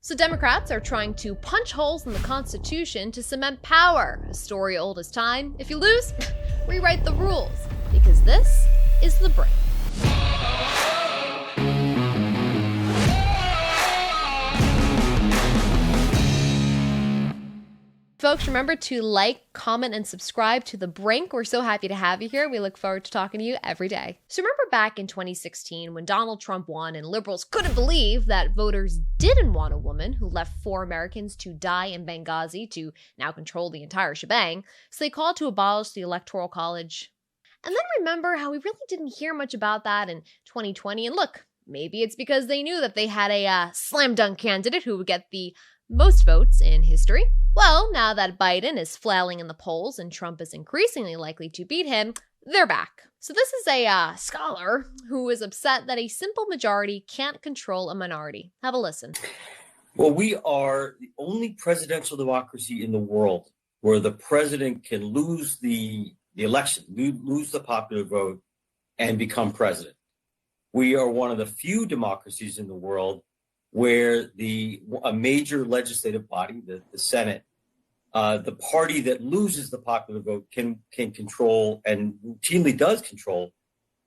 So Democrats are trying to punch holes in the Constitution to cement power, a story old as time. If you lose, rewrite the rules, because this is The Brink. Folks, remember to like, comment, and subscribe to The Brink. We're so happy to have you here. We look forward to talking to you every day. So remember back in 2016 when Donald Trump won and liberals couldn't believe that voters didn't want a woman who left 4 Americans to die in Benghazi to now control the entire shebang, so they called to abolish the Electoral College. And then remember how we really didn't hear much about that in 2020. And look, maybe it's because they knew that they had a slam dunk candidate who would get the most votes in history. Well, now that Biden is flailing in the polls and Trump is increasingly likely to beat him, they're back. So this is a scholar who is upset that a simple majority can't control a minority. Have a listen. Well, we are the only presidential democracy in the world where the president can lose the election, lose the popular vote, and become president. We are one of the few democracies in the world where a major legislative body, the Senate, the party that loses the popular vote can control and routinely does control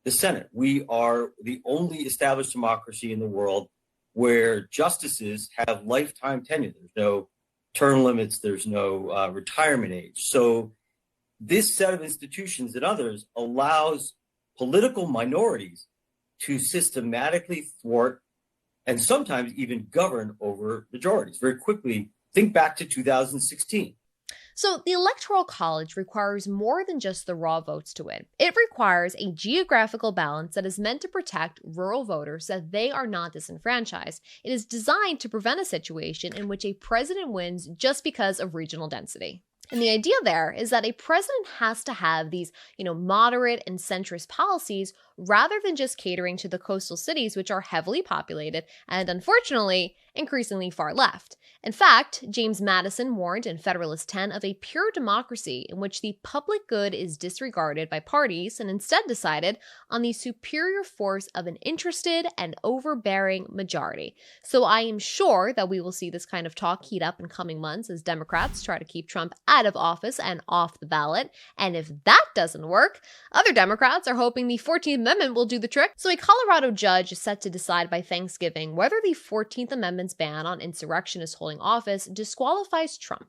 the Senate. We are the only established democracy in the world where justices have lifetime tenure. There's no term limits. There's no retirement age. So this set of institutions and others allows political minorities to systematically thwart and sometimes even govern over majorities. Very quickly, think back to 2016. So the Electoral College requires more than just the raw votes to win. It requires a geographical balance that is meant to protect rural voters so that they are not disenfranchised. It is designed to prevent a situation in which a president wins just because of regional density. And the idea there is that a president has to have these, moderate and centrist policies rather than just catering to the coastal cities, which are heavily populated and, unfortunately, increasingly far left. In fact, James Madison warned in Federalist 10 of a pure democracy in which the public good is disregarded by parties and instead decided on the superior force of an interested and overbearing majority. So I am sure that we will see this kind of talk heat up in coming months as Democrats try to keep Trump out of office and off the ballot. And if that doesn't work, other Democrats are hoping the 14th Amendment will do the trick. So a Colorado judge is set to decide by Thanksgiving whether the 14th Amendment's ban on insurrectionists holding office disqualifies Trump.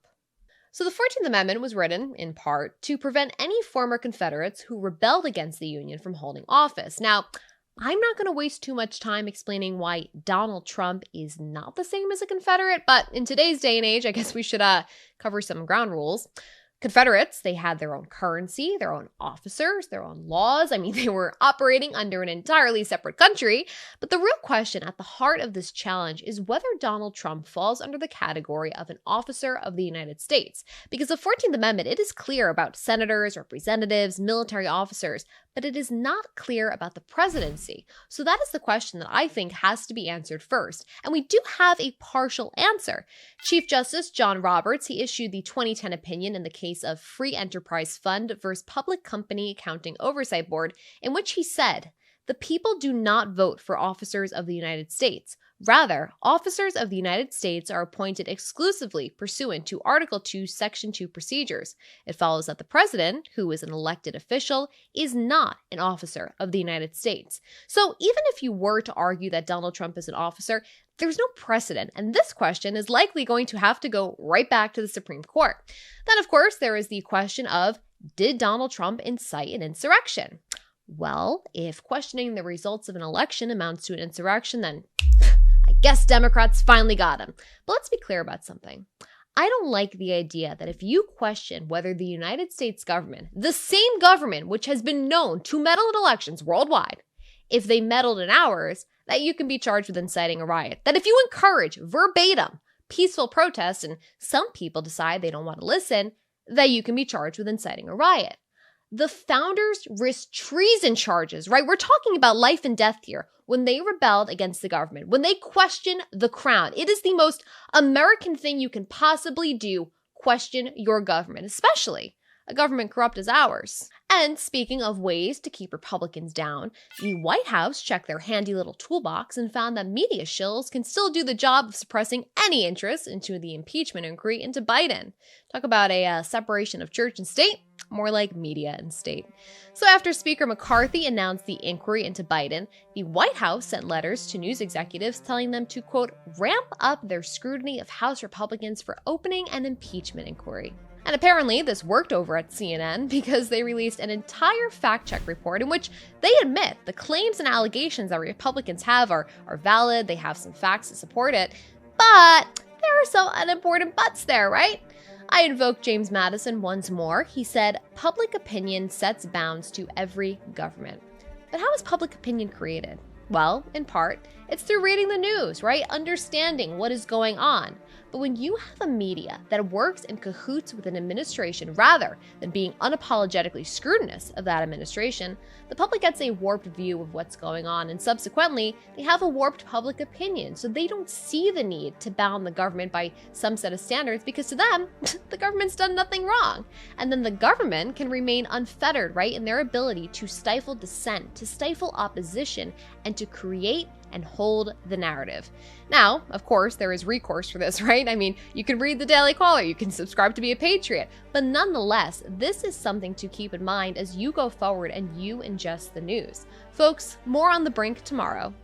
So the 14th Amendment was written, in part, to prevent any former Confederates who rebelled against the Union from holding office. Now, I'm not going to waste too much time explaining why Donald Trump is not the same as a Confederate, but in today's day and age, I guess we should cover some ground rules. Confederates, they had their own currency, their own officers, their own laws. I mean, they were operating under an entirely separate country. But the real question at the heart of this challenge is whether Donald Trump falls under the category of an officer of the United States. Because the 14th Amendment, it is clear about senators, representatives, military officers, but it is not clear about the presidency. So that is the question that I think has to be answered first. And we do have a partial answer. Chief Justice John Roberts, he issued the 2010 opinion in the case of Free Enterprise Fund versus Public Company Accounting Oversight Board, in which he said, "The people do not vote for officers of the United States. Rather, officers of the United States are appointed exclusively pursuant to Article 2, Section 2 procedures. It follows that the president, who is an elected official, is not an officer of the United States." So even if you were to argue that Donald Trump is an officer, there's no precedent, and this question is likely going to have to go right back to the Supreme Court. Then, of course, there is the question of, did Donald Trump incite an insurrection? Well, if questioning the results of an election amounts to an insurrection, then I guess Democrats finally got him. But let's be clear about something. I don't like the idea that if you question whether the United States government, the same government which has been known to meddle in elections worldwide, if they meddled in ours, that you can be charged with inciting a riot. That if you encourage verbatim peaceful protests and some people decide they don't want to listen, that you can be charged with inciting a riot. The founders risked treason charges, right? We're talking about life and death here. When they rebelled against the government, when they questioned the crown, it is the most American thing you can possibly do, question your government, especially a government corrupt as ours. And speaking of ways to keep Republicans down, the White House checked their handy little toolbox and found that media shills can still do the job of suppressing any interest into the impeachment inquiry into Biden. Talk about a separation of church and state, more like media and state. So after Speaker McCarthy announced the inquiry into Biden, the White House sent letters to news executives telling them to, quote, ramp up their scrutiny of House Republicans for opening an impeachment inquiry. And apparently this worked over at CNN because they released an entire fact-check report in which they admit the claims and allegations that Republicans have are valid, they have some facts to support it, but there are some unimportant buts there, right? I invoke James Madison once more. He said, public opinion sets bounds to every government. But how is public opinion created? Well, in part, it's through reading the news, right? Understanding what is going on. But when you have a media that works in cahoots with an administration rather than being unapologetically scrutinous of that administration, the public gets a warped view of what's going on, and subsequently, they have a warped public opinion, so they don't see the need to bound the government by some set of standards because to them, the government's done nothing wrong. And then the government can remain unfettered, right, in their ability to stifle dissent, to stifle opposition, and to create and hold the narrative. Now, of course, there is recourse for this, right? I mean, you can read the Daily Caller, you can subscribe to be a patriot, but nonetheless, this is something to keep in mind as you go forward and you ingest the news. Folks, more on The Brink tomorrow.